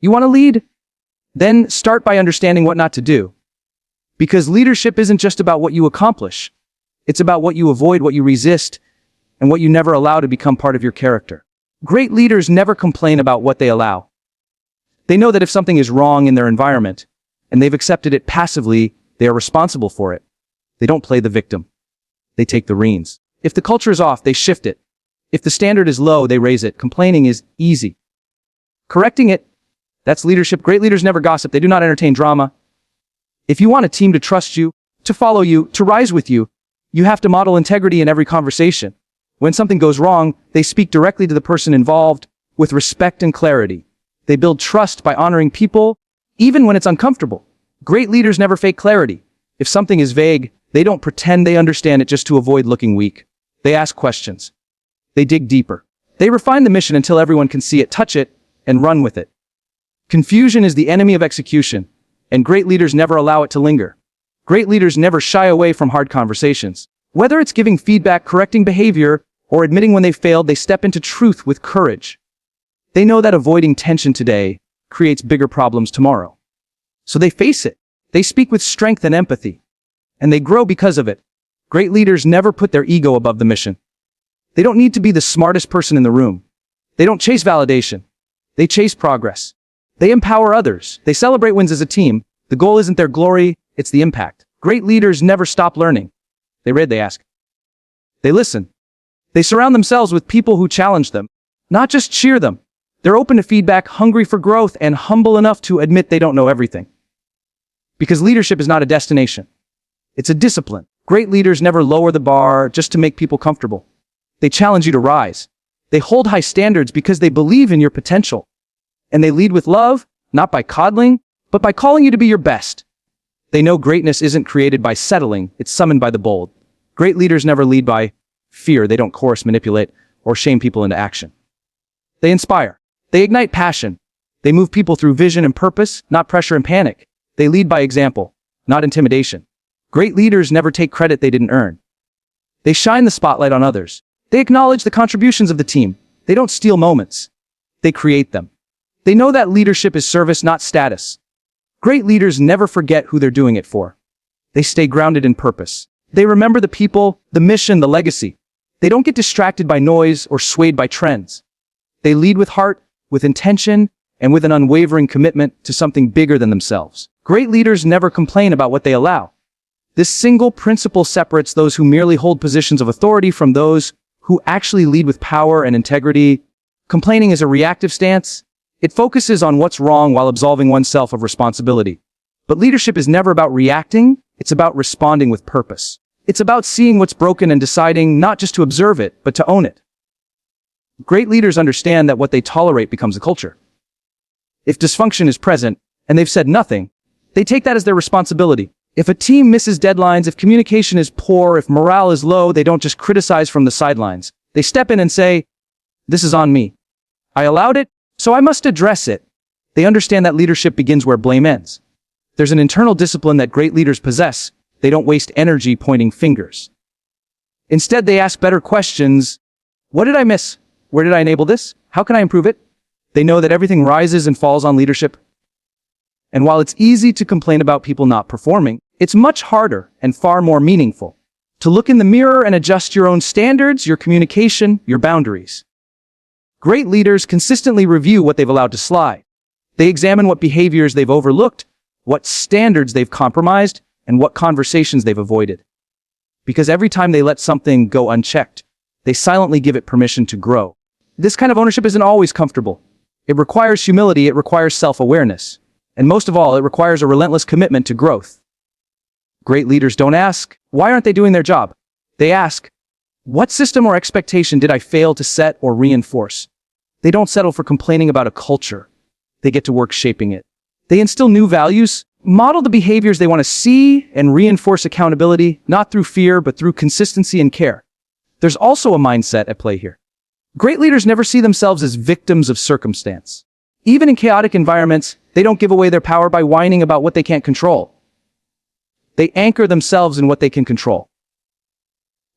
You want to lead? Then start by understanding what not to do. Because leadership isn't just about what you accomplish. It's about what you avoid, what you resist, and what you never allow to become part of your character. Great leaders never complain about what they allow. They know that if something is wrong in their environment, and they've accepted it passively, they are responsible for it. They don't play the victim. They take the reins. If the culture is off, they shift it. If the standard is low, they raise it. Complaining is easy. Correcting it, that's leadership. Great leaders never gossip. They do not entertain drama. If you want a team to trust you, to follow you, to rise with you, you have to model integrity in every conversation. When something goes wrong, they speak directly to the person involved with respect and clarity. They build trust by honoring people, even when it's uncomfortable. Great leaders never fake clarity. If something is vague, they don't pretend they understand it just to avoid looking weak. They ask questions. They dig deeper. They refine the mission until everyone can see it, touch it, and run with it. Confusion is the enemy of execution, and great leaders never allow it to linger. Great leaders never shy away from hard conversations. Whether it's giving feedback, correcting behavior, or admitting when they failed, they step into truth with courage. They know that avoiding tension today creates bigger problems tomorrow. So they face it. They speak with strength and empathy. And they grow because of it. Great leaders never put their ego above the mission. They don't need to be the smartest person in the room. They don't chase validation. They chase progress. They empower others. They celebrate wins as a team. The goal isn't their glory, it's the impact. Great leaders never stop learning. They read, they ask. They listen. They surround themselves with people who challenge them, not just cheer them. They're open to feedback, hungry for growth, and humble enough to admit they don't know everything. Because leadership is not a destination. It's a discipline. Great leaders never lower the bar just to make people comfortable. They challenge you to rise. They hold high standards because they believe in your potential. And they lead with love, not by coddling, but by calling you to be your best. They know greatness isn't created by settling, it's summoned by the bold. Great leaders never lead by fear. They don't coerce, manipulate, or shame people into action. They inspire. They ignite passion. They move people through vision and purpose, not pressure and panic. They lead by example, not intimidation. Great leaders never take credit they didn't earn. They shine the spotlight on others. They acknowledge the contributions of the team. They don't steal moments. They create them. They know that leadership is service, not status. Great leaders never forget who they're doing it for. They stay grounded in purpose. They remember the people, the mission, the legacy. They don't get distracted by noise or swayed by trends. They lead with heart, with intention, and with an unwavering commitment to something bigger than themselves. Great leaders never complain about what they allow. This single principle separates those who merely hold positions of authority from those who actually lead with power and integrity. Complaining is a reactive stance. It focuses on what's wrong while absolving oneself of responsibility. But leadership is never about reacting, it's about responding with purpose. It's about seeing what's broken and deciding not just to observe it, but to own it. Great leaders understand that what they tolerate becomes a culture. If dysfunction is present, and they've said nothing, they take that as their responsibility. If a team misses deadlines, if communication is poor, if morale is low, they don't just criticize from the sidelines. They step in and say, "This is on me. I allowed it, so I must address it." They understand that leadership begins where blame ends. There's an internal discipline that great leaders possess. They don't waste energy pointing fingers. Instead, they ask better questions. What did I miss? Where did I enable this? How can I improve it? They know that everything rises and falls on leadership. And while it's easy to complain about people not performing, it's much harder and far more meaningful to look in the mirror and adjust your own standards, your communication, your boundaries. Great leaders consistently review what they've allowed to slide. They examine what behaviors they've overlooked, what standards they've compromised, and what conversations they've avoided. Because every time they let something go unchecked, they silently give it permission to grow. This kind of ownership isn't always comfortable. It requires humility, it requires self-awareness. And most of all, it requires a relentless commitment to growth. Great leaders don't ask, why aren't they doing their job? They ask, what system or expectation did I fail to set or reinforce? They don't settle for complaining about a culture. They get to work shaping it. They instill new values, model the behaviors they want to see, and reinforce accountability, not through fear, but through consistency and care. There's also a mindset at play here. Great leaders never see themselves as victims of circumstance. Even in chaotic environments, they don't give away their power by whining about what they can't control. They anchor themselves in what they can control.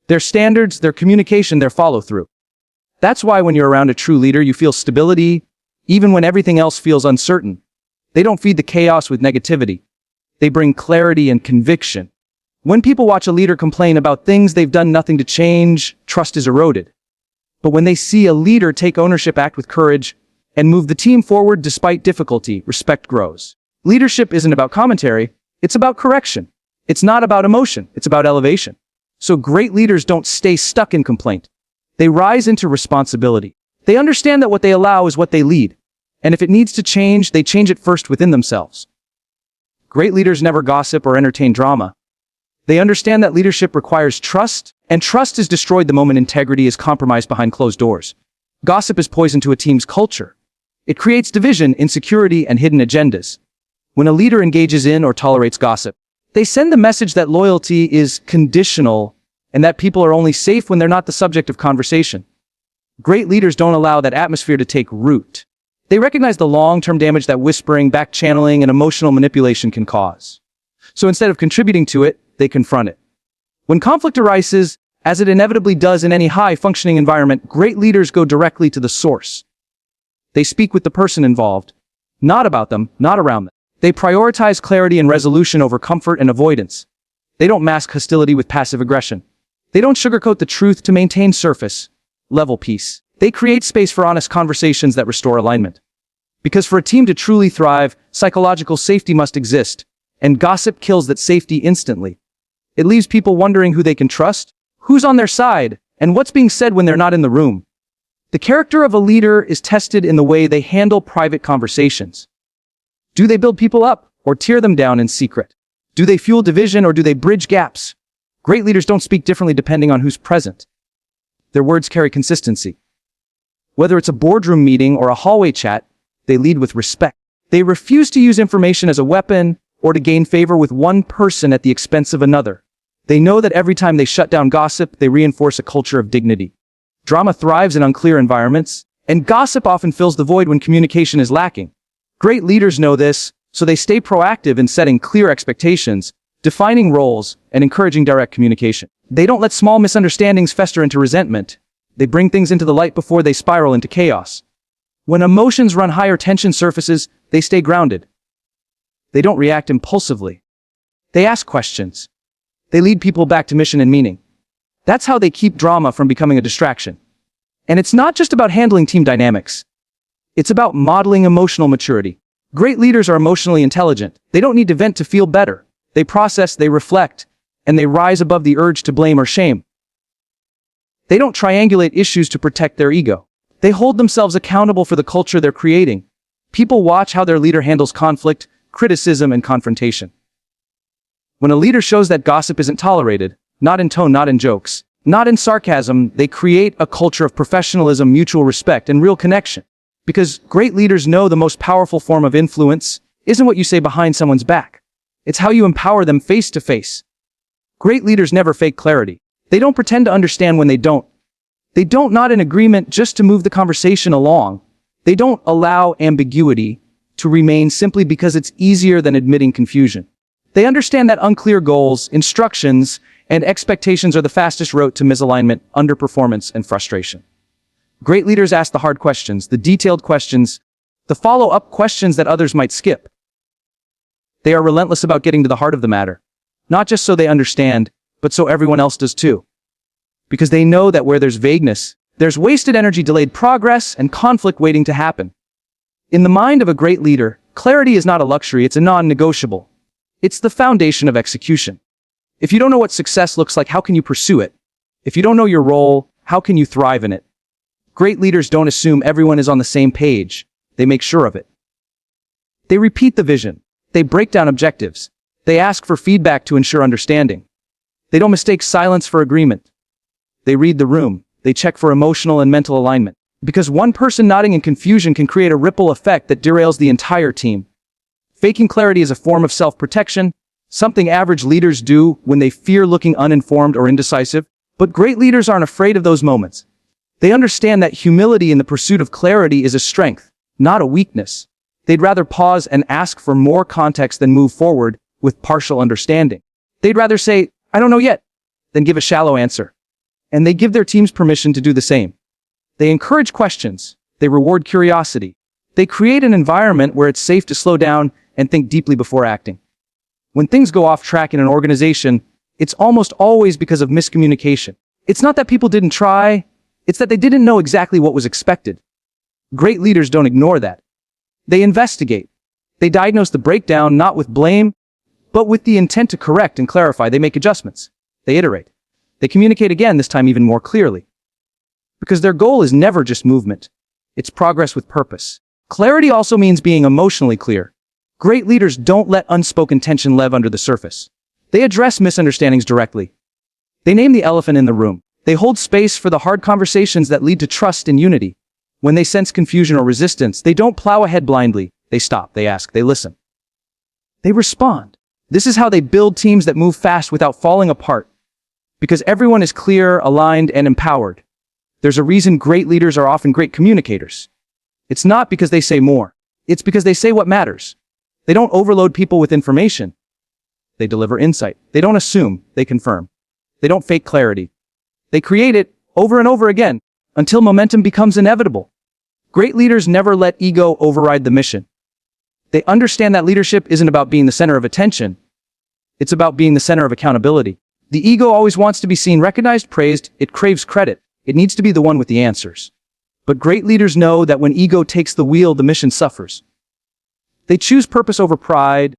Their standards, their communication, their follow-through. That's why when you're around a true leader, you feel stability, even when everything else feels uncertain. They don't feed the chaos with negativity. They bring clarity and conviction. When people watch a leader complain about things they've done nothing to change, trust is eroded. But when they see a leader take ownership, act with courage, and move the team forward despite difficulty, respect grows. Leadership isn't about commentary, it's about correction. It's not about emotion, it's about elevation. So great leaders don't stay stuck in complaint. They rise into responsibility. They understand that what they allow is what they lead. And if it needs to change, they change it first within themselves. Great leaders never gossip or entertain drama. They understand that leadership requires trust, and trust is destroyed the moment integrity is compromised behind closed doors. Gossip is poison to a team's culture. It creates division, insecurity, and hidden agendas. When a leader engages in or tolerates gossip, they send the message that loyalty is conditional and that people are only safe when they're not the subject of conversation. Great leaders don't allow that atmosphere to take root. They recognize the long-term damage that whispering, back-channeling, and emotional manipulation can cause. So instead of contributing to it, they confront it. When conflict arises, as it inevitably does in any high-functioning environment, great leaders go directly to the source. They speak with the person involved, not about them, not around them. They prioritize clarity and resolution over comfort and avoidance. They don't mask hostility with passive aggression. They don't sugarcoat the truth to maintain surface-level peace. They create space for honest conversations that restore alignment. Because for a team to truly thrive, psychological safety must exist, and gossip kills that safety instantly. It leaves people wondering who they can trust, who's on their side, and what's being said when they're not in the room. The character of a leader is tested in the way they handle private conversations. Do they build people up, or tear them down in secret? Do they fuel division, or do they bridge gaps? Great leaders don't speak differently depending on who's present. Their words carry consistency. Whether it's a boardroom meeting or a hallway chat, they lead with respect. They refuse to use information as a weapon or to gain favor with one person at the expense of another. They know that every time they shut down gossip, they reinforce a culture of dignity. Drama thrives in unclear environments, and gossip often fills the void when communication is lacking. Great leaders know this, so they stay proactive in setting clear expectations, defining roles, and encouraging direct communication. They don't let small misunderstandings fester into resentment. They bring things into the light before they spiral into chaos. When emotions run high or tension surfaces, they stay grounded. They don't react impulsively. They ask questions. They lead people back to mission and meaning. That's how they keep drama from becoming a distraction. And it's not just about handling team dynamics. It's about modeling emotional maturity. Great leaders are emotionally intelligent. They don't need to vent to feel better. They process, they reflect, and they rise above the urge to blame or shame. They don't triangulate issues to protect their ego. They hold themselves accountable for the culture they're creating. People watch how their leader handles conflict, criticism, and confrontation. When a leader shows that gossip isn't tolerated, not in tone, not in jokes, not in sarcasm, they create a culture of professionalism, mutual respect, and real connection. Because great leaders know the most powerful form of influence isn't what you say behind someone's back. It's how you empower them face to face. Great leaders never fake clarity. They don't pretend to understand when they don't. They don't nod in agreement just to move the conversation along. They don't allow ambiguity to remain simply because it's easier than admitting confusion. They understand that unclear goals, instructions, and expectations are the fastest route to misalignment, underperformance, and frustration. Great leaders ask the hard questions, the detailed questions, the follow-up questions that others might skip. They are relentless about getting to the heart of the matter, not just so they understand, but so everyone else does too. Because they know that where there's vagueness, there's wasted energy, delayed progress, and conflict waiting to happen. In the mind of a great leader, clarity is not a luxury, it's a non-negotiable. It's the foundation of execution. If you don't know what success looks like, how can you pursue it? If you don't know your role, how can you thrive in it? Great leaders don't assume everyone is on the same page. They make sure of it. They repeat the vision. They break down objectives. They ask for feedback to ensure understanding. They don't mistake silence for agreement. They read the room. They check for emotional and mental alignment. Because one person nodding in confusion can create a ripple effect that derails the entire team. Faking clarity is a form of self-protection, something average leaders do when they fear looking uninformed or indecisive. But great leaders aren't afraid of those moments. They understand that humility in the pursuit of clarity is a strength, not a weakness. They'd rather pause and ask for more context than move forward with partial understanding. They'd rather say, "I don't know yet," than give a shallow answer. And they give their teams permission to do the same. They encourage questions. They reward curiosity. They create an environment where it's safe to slow down and think deeply before acting. When things go off track in an organization, it's almost always because of miscommunication. It's not that people didn't try, it's that they didn't know exactly what was expected. Great leaders don't ignore that. They investigate. They diagnose the breakdown not with blame, but with the intent to correct and clarify. They make adjustments. They iterate. They communicate again, this time even more clearly. Because their goal is never just movement. It's progress with purpose. Clarity also means being emotionally clear. Great leaders don't let unspoken tension live under the surface. They address misunderstandings directly. They name the elephant in the room. They hold space for the hard conversations that lead to trust and unity. When they sense confusion or resistance, they don't plow ahead blindly. They stop, they ask, they listen. They respond. This is how they build teams that move fast without falling apart. Because everyone is clear, aligned, and empowered. There's a reason great leaders are often great communicators. It's not because they say more. It's because they say what matters. They don't overload people with information. They deliver insight. They don't assume, they confirm. They don't fake clarity. They create it over and over again until momentum becomes inevitable. Great leaders never let ego override the mission. They understand that leadership isn't about being the center of attention. It's about being the center of accountability. The ego always wants to be seen, recognized, praised. It craves credit. It needs to be the one with the answers. But great leaders know that when ego takes the wheel, the mission suffers. They choose purpose over pride.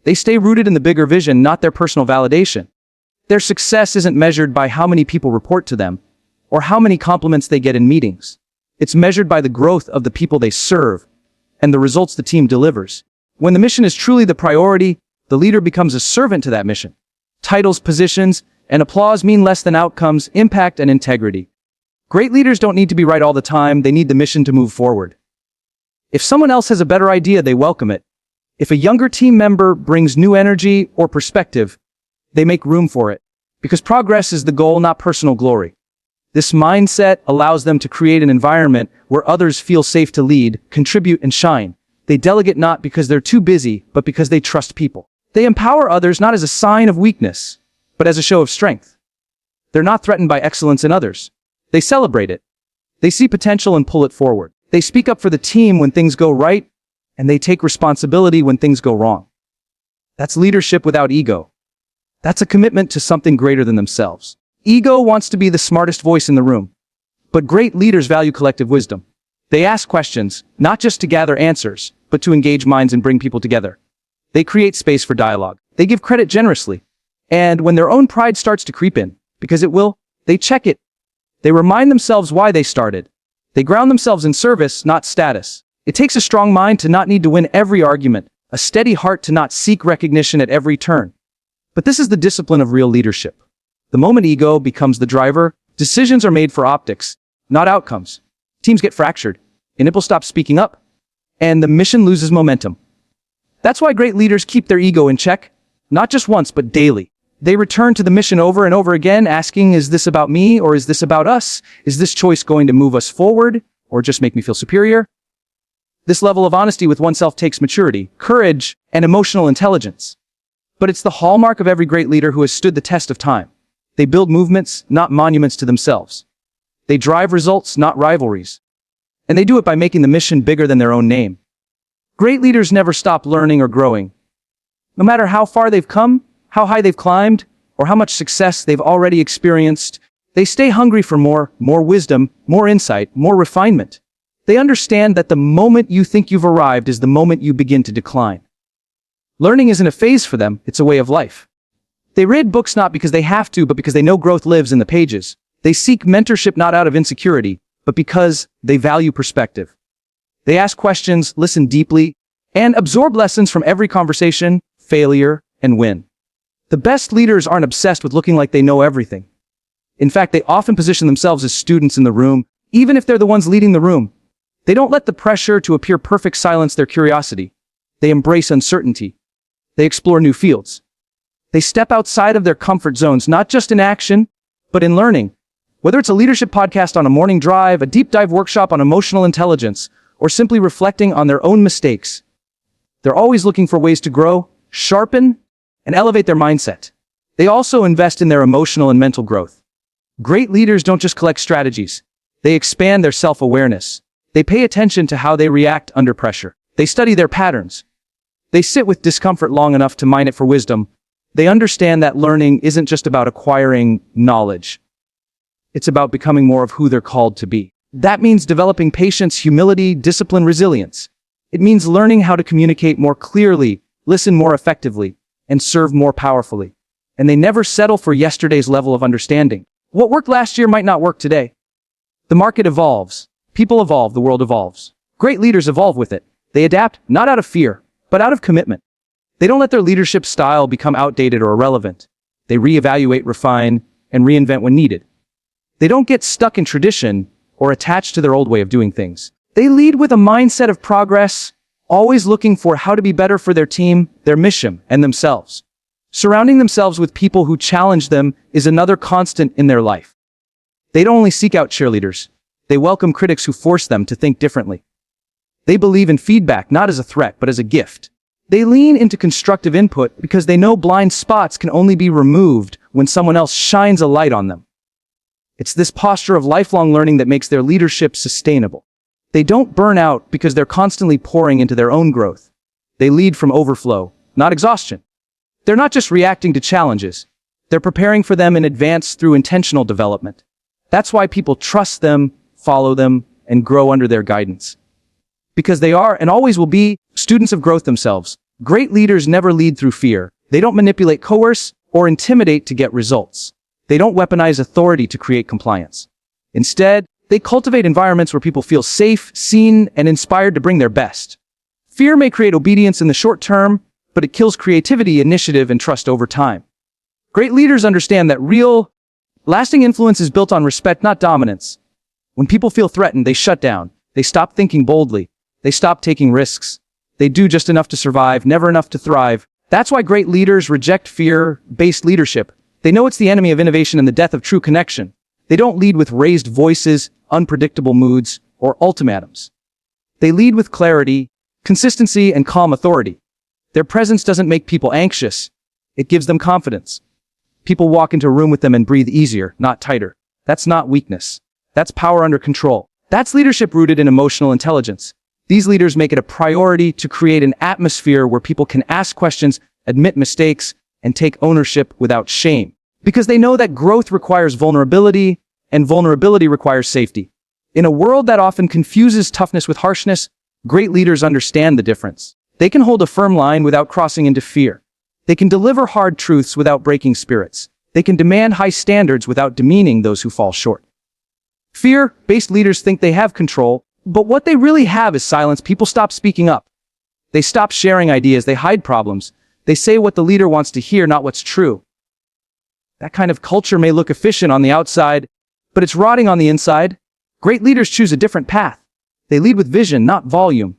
They stay rooted in the bigger vision, not their personal validation. Their success isn't measured by how many people report to them or how many compliments they get in meetings. It's measured by the growth of the people they serve and the results the team delivers. When the mission is truly the priority, the leader becomes a servant to that mission. Titles, positions, and applause mean less than outcomes, impact, and integrity. Great leaders don't need to be right all the time. They need the mission to move forward. If someone else has a better idea, they welcome it. If a younger team member brings new energy or perspective, they make room for it. Because progress is the goal, not personal glory. This mindset allows them to create an environment where others feel safe to lead, contribute, and shine. They delegate not because they're too busy, but because they trust people. They empower others not as a sign of weakness, but as a show of strength. They're not threatened by excellence in others. They celebrate it. They see potential and pull it forward. They speak up for the team when things go right, and they take responsibility when things go wrong. That's leadership without ego. That's a commitment to something greater than themselves. Ego wants to be the smartest voice in the room. But great leaders value collective wisdom. They ask questions, not just to gather answers, but to engage minds and bring people together. They create space for dialogue. They give credit generously. And when their own pride starts to creep in, because it will, they check it. They remind themselves why they started. They ground themselves in service, not status. It takes a strong mind to not need to win every argument, a steady heart to not seek recognition at every turn. But this is the discipline of real leadership. The moment ego becomes the driver, decisions are made for optics, not outcomes. Teams get fractured, and people stop speaking up, and the mission loses momentum. That's why great leaders keep their ego in check, not just once, but daily. They return to the mission over and over again, asking, is this about me or is this about us? Is this choice going to move us forward or just make me feel superior? This level of honesty with oneself takes maturity, courage, and emotional intelligence. But it's the hallmark of every great leader who has stood the test of time. They build movements, not monuments to themselves. They drive results, not rivalries. And they do it by making the mission bigger than their own name. Great leaders never stop learning or growing. No matter how far they've come, how high they've climbed, or how much success they've already experienced, they stay hungry for more wisdom, more insight, more refinement. They understand that the moment you think you've arrived is the moment you begin to decline. Learning isn't a phase for them, it's a way of life. They read books not because they have to, but because they know growth lives in the pages. They seek mentorship not out of insecurity, but because they value perspective. They ask questions, listen deeply, and absorb lessons from every conversation, failure, and win. The best leaders aren't obsessed with looking like they know everything. In fact, they often position themselves as students in the room, even if they're the ones leading the room. They don't let the pressure to appear perfect silence their curiosity. They embrace uncertainty. They explore new fields. They step outside of their comfort zones, not just in action, but in learning. Whether it's a leadership podcast on a morning drive, a deep dive workshop on emotional intelligence, or simply reflecting on their own mistakes, they're always looking for ways to grow, sharpen, and elevate their mindset. They also invest in their emotional and mental growth. Great leaders don't just collect strategies. They expand their self-awareness. They pay attention to how they react under pressure. They study their patterns. They sit with discomfort long enough to mine it for wisdom. They understand that learning isn't just about acquiring knowledge. It's about becoming more of who they're called to be. That means developing patience, humility, discipline, resilience. It means learning how to communicate more clearly, listen more effectively, and serve more powerfully. And they never settle for yesterday's level of understanding. What worked last year might not work today. The market evolves. People evolve. The world evolves. Great leaders evolve with it. They adapt, not out of fear, but out of commitment. They don't let their leadership style become outdated or irrelevant. They reevaluate, refine, and reinvent when needed. They don't get stuck in tradition or attached to their old way of doing things. They lead with a mindset of progress, always looking for how to be better for their team, their mission, and themselves. Surrounding themselves with people who challenge them is another constant in their life. They don't only seek out cheerleaders. They welcome critics who force them to think differently. They believe in feedback not as a threat, but as a gift. They lean into constructive input because they know blind spots can only be removed when someone else shines a light on them. It's this posture of lifelong learning that makes their leadership sustainable. They don't burn out because they're constantly pouring into their own growth. They lead from overflow, not exhaustion. They're not just reacting to challenges. They're preparing for them in advance through intentional development. That's why people trust them, follow them, and grow under their guidance. Because they are, and always will be, students of growth themselves. Great leaders never lead through fear. They don't manipulate, coerce, or intimidate to get results. They don't weaponize authority to create compliance. Instead, they cultivate environments where people feel safe, seen, and inspired to bring their best. Fear may create obedience in the short term, but it kills creativity, initiative, and trust over time. Great leaders understand that real, lasting influence is built on respect, not dominance. When people feel threatened, they shut down. They stop thinking boldly. They stop taking risks. They do just enough to survive, never enough to thrive. That's why great leaders reject fear-based leadership. They know it's the enemy of innovation and the death of true connection. They don't lead with raised voices, unpredictable moods, or ultimatums. They lead with clarity, consistency, and calm authority. Their presence doesn't make people anxious. It gives them confidence. People walk into a room with them and breathe easier, not tighter. That's not weakness. That's power under control. That's leadership rooted in emotional intelligence. These leaders make it a priority to create an atmosphere where people can ask questions, admit mistakes, and take ownership without shame. Because they know that growth requires vulnerability, and vulnerability requires safety. In a world that often confuses toughness with harshness, great leaders understand the difference. They can hold a firm line without crossing into fear. They can deliver hard truths without breaking spirits. They can demand high standards without demeaning those who fall short. Fear-based leaders think they have control, but what they really have is silence. People stop speaking up. They stop sharing ideas. They hide problems. They say what the leader wants to hear, not what's true. That kind of culture may look efficient on the outside, but it's rotting on the inside. Great leaders choose a different path. They lead with vision, not volume.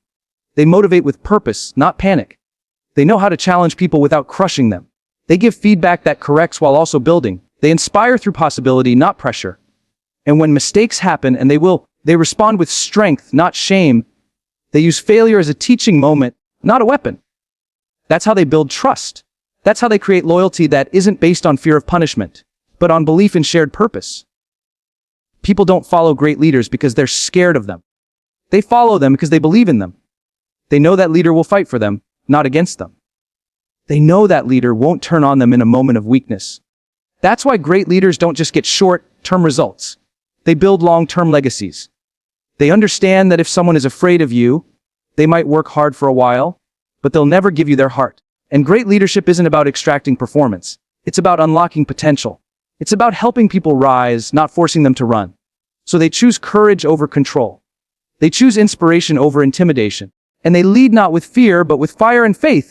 They motivate with purpose, not panic. They know how to challenge people without crushing them. They give feedback that corrects while also building. They inspire through possibility, not pressure. And when mistakes happen, and they respond with strength, not shame. They use failure as a teaching moment, not a weapon. That's how they build trust. That's how they create loyalty that isn't based on fear of punishment, but on belief in shared purpose. People don't follow great leaders because they're scared of them. They follow them because they believe in them. They know that leader will fight for them, not against them. They know that leader won't turn on them in a moment of weakness. That's why great leaders don't just get short-term results. They build long-term legacies. They understand that if someone is afraid of you, they might work hard for a while, but they'll never give you their heart. And great leadership isn't about extracting performance. It's about unlocking potential. It's about helping people rise, not forcing them to run. So they choose courage over control. They choose inspiration over intimidation. And they lead not with fear, but with fire and faith.